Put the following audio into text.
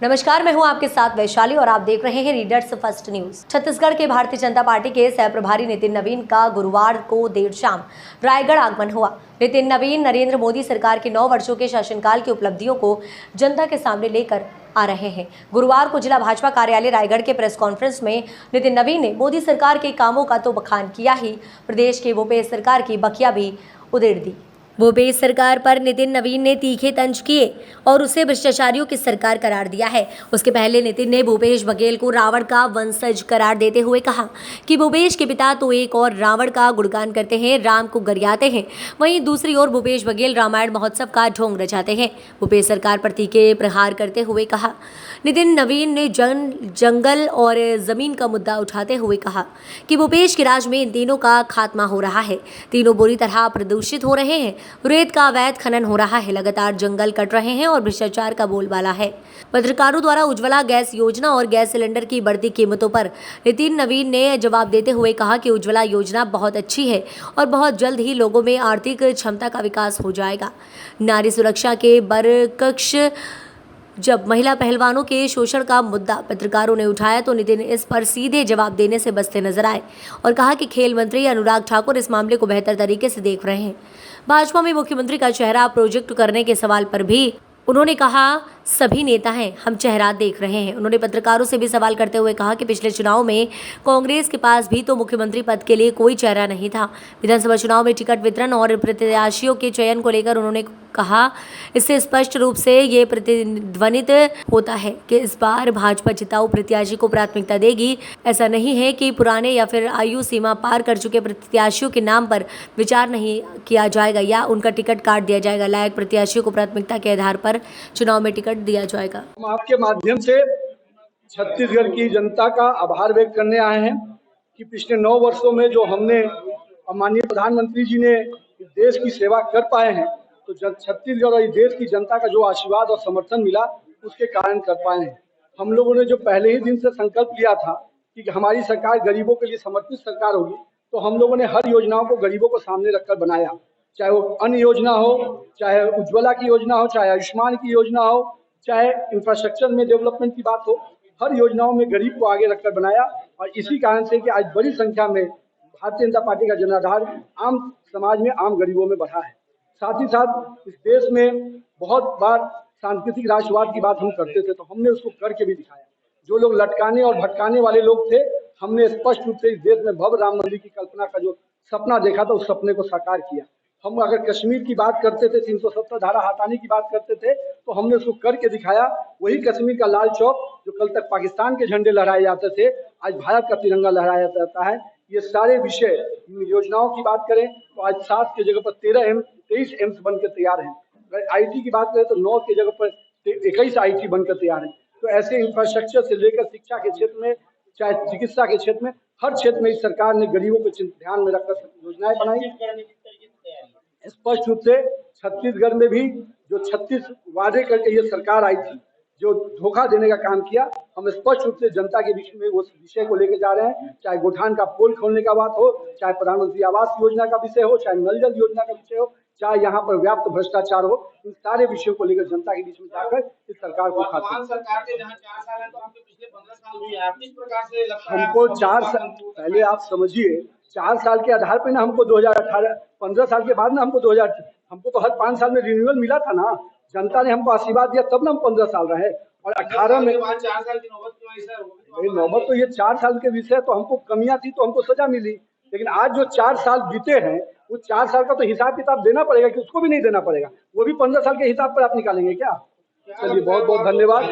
नमस्कार, मैं हूं आपके साथ वैशाली और आप देख रहे हैं रीडर्स फर्स्ट न्यूज। छत्तीसगढ़ के भारतीय जनता पार्टी के सह प्रभारी नितिन नवीन का गुरुवार को देर शाम रायगढ़ आगमन हुआ। नितिन नवीन नरेंद्र मोदी सरकार के 9 वर्षों के शासनकाल की उपलब्धियों को जनता के सामने लेकर आ रहे हैं। गुरुवार को जिला भाजपा कार्यालय रायगढ़ के प्रेस कॉन्फ्रेंस में नितिन नवीन ने मोदी सरकार के कामों का तो बखान किया ही, प्रदेश के भूपेश सरकार की बखिया भी उधेड़ दी। भूपेश सरकार पर नितिन नवीन ने तीखे तंज किए और उसे भ्रष्टाचारियों की सरकार करार दिया है। उसके पहले नितिन ने भूपेश बघेल को रावण का वंशज करार देते हुए कहा कि भूपेश के पिता तो एक और रावण का गुणगान करते हैं, राम को गरियाते हैं, वहीं दूसरी ओर भूपेश बघेल रामायण महोत्सव का ढोंग रचाते हैं। भूपेश सरकार पर तीखे प्रहार करते हुए कहा। नितिन नवीन ने जंगल और जमीन का मुद्दा उठाते हुए कहा कि भूपेश के राज में इन तीनों का खात्मा हो रहा है। तीनों बुरी तरह प्रदूषित हो रहे हैं, रेत का अवैध खनन हो रहा है, लगातार जंगल कट रहे हैं और भ्रष्टाचार का बोलबाला है। पत्रकारों द्वारा उज्ज्वला गैस योजना और गैस सिलेंडर की बढ़ती कीमतों पर नितिन नवीन ने जवाब देते हुए कहा कि उज्ज्वला योजना बहुत अच्छी है और बहुत जल्द ही लोगों में आर्थिक क्षमता का विकास हो जाएगा। नारी सुरक्षा के बरकक्ष जब महिला पहलवानों के शोषण का मुद्दा पत्रकारों ने उठाया तो नितिन इस पर सीधे जवाब देने से बचते नजर आए और कहा कि खेल मंत्री अनुराग ठाकुर इस मामले को बेहतर तरीके से देख रहे हैं। भाजपा में मुख्यमंत्री का चेहरा प्रोजेक्ट करने के सवाल पर भी उन्होंने कहा, सभी नेता हैं, हम चेहरा देख रहे हैं। उन्होंने पत्रकारों से भी सवाल करते हुए कहा कि पिछले चुनाव में कांग्रेस के पास भी तो मुख्यमंत्री पद के लिए कोई चेहरा नहीं था। विधानसभा चुनाव में टिकट वितरण और प्रत्याशियों के चयन को लेकर उन्होंने कहा, इससे स्पष्ट रूप से ये प्रतिध्वनित होता है कि इस बार भाजपा जिताऊ प्रत्याशी को प्राथमिकता देगी। ऐसा नहीं है कि पुराने या फिर आयु सीमा पार कर चुके प्रत्याशियों के नाम पर विचार नहीं किया जाएगा या उनका टिकट काट दिया जाएगा। लायक प्रत्याशियों को प्राथमिकता के आधार पर चुनाव में टिकट दिया जाएगा। हम आपके माध्यम से छत्तीसगढ़ की जनता का आभार व्यक्त करने आए हैं कि पिछले 9 वर्षों में जो हमने माननीय प्रधानमंत्री जी ने देश की सेवा कर पाए हैं, तो छत्तीसगढ़ और देश की जनता का जो आशीर्वाद और समर्थन मिला उसके कारण कर पाए हैं। हम लोगों ने जो पहले ही दिन से संकल्प लिया था कि हमारी सरकार गरीबों के लिए समर्पित सरकार होगी, तो हम लोगों ने हर योजनाओं को गरीबों को सामने रखकर बनाया। चाहे वो अन्न योजना हो, चाहे उज्ज्वला की योजना हो, चाहे आयुष्मान की योजना हो, चाहे इंफ्रास्ट्रक्चर में डेवलपमेंट की बात हो, हर योजनाओं में गरीब को आगे रखकर बनाया। और इसी कारण से कि आज बड़ी संख्या में भारतीय जनता पार्टी का जनाधार आम समाज में, आम गरीबों में बढ़ा है। साथ ही साथ इस देश में बहुत बार सांस्कृतिक राष्ट्रवाद की बात हम करते थे, तो हमने उसको करके भी दिखाया। जो लोग लटकाने और भटकाने वाले लोग थे, हमने स्पष्ट रूप से इस देश में भव्य राम मंदिर की कल्पना का जो सपना देखा था, उस सपने को साकार किया। हम अगर कश्मीर की बात करते थे, 370 धारा हटाने की बात करते थे, तो हमने उसको करके दिखाया। वही कश्मीर का लाल चौक जो कल तक पाकिस्तान के झंडे लहराए जाते थे, आज भारत का तिरंगा लहराया जाता है। ये सारे विषय योजनाओं की बात करें तो आज 7 की जगह पर 23 एम्स बनकर तैयार हैं। अगर IT की बात करें तो 9 की जगह पर 21 IT बनकर तैयार हैं। तो ऐसे इंफ्रास्ट्रक्चर से लेकर शिक्षा के क्षेत्र में, चाहे चिकित्सा के क्षेत्र में, हर क्षेत्र में इस सरकार ने गरीबों को ध्यान में रखकर योजनाएं बनाई। स्पष्ट रूप से छत्तीसगढ़ में भी जो 36 वादे करके ये सरकार आई थी, जो धोखा देने का काम किया, हम स्पष्ट रूप से जनता के बीच में उस विषय को लेकर जा रहे हैं। चाहे गोठान का पोल खोलने का बात हो, चाहे प्रधानमंत्री आवास योजना का विषय हो, चाहे नल जल योजना का विषय हो, चाहे यहाँ पर व्याप्त भ्रष्टाचार हो, इन सारे विषयों को लेकर जनता के बीच में जाकर इस सरकार को खाते सरकार के जहाँ 4 साल है तो हमको पिछले 15 साल हुए हैं। किस प्रकार से लगता है हमको 4 साल पहले, आप समझिए 4 साल के आधार पर ना हमको 2018 15 साल के बाद ना हमको तो हर 5 साल में रिन्यूअल मिला था ना। जनता ने हमको आशीर्वाद दिया, तब ना हम 15 साल रहे। और 18 में 4 साल की नौबत क्यों ऐसा नौबत तो ये 4 साल के विषय, तो हमको कमियां थी तो हमको सजा मिली। लेकिन आज जो 4 साल बीते हैं, वो 4 साल का तो हिसाब किताब देना पड़ेगा कि उसको भी नहीं देना पड़ेगा। वो भी 15 साल के हिसाब पर आप निकालेंगे क्या? चलिए, बहुत बहुत धन्यवाद।